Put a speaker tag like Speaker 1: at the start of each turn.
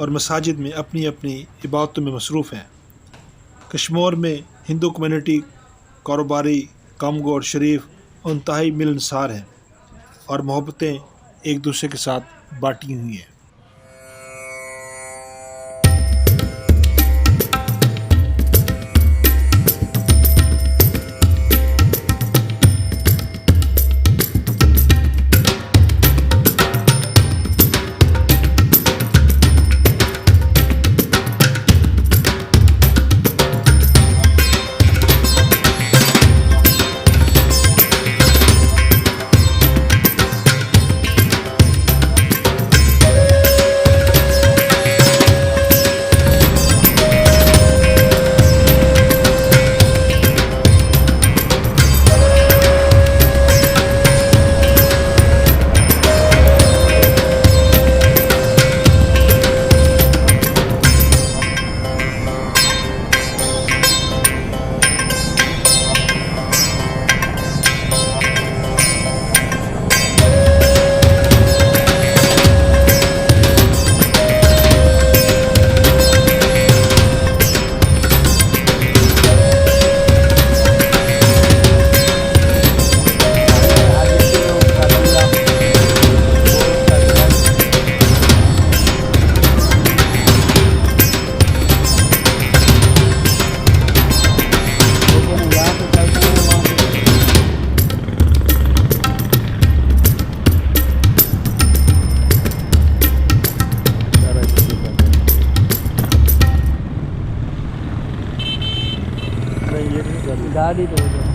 Speaker 1: और मसाजिद में अपनी अपनी इबादतों में मसरूफ़ हैं। कश्मीर में हिंदू कम्युनिटी कारोबारी, कामगोर, शरीफ और इंतहाई मिलनसार हैं और मोहब्बतें एक दूसरे के साथ बांटी हुई हैं।
Speaker 2: गाड़ी तो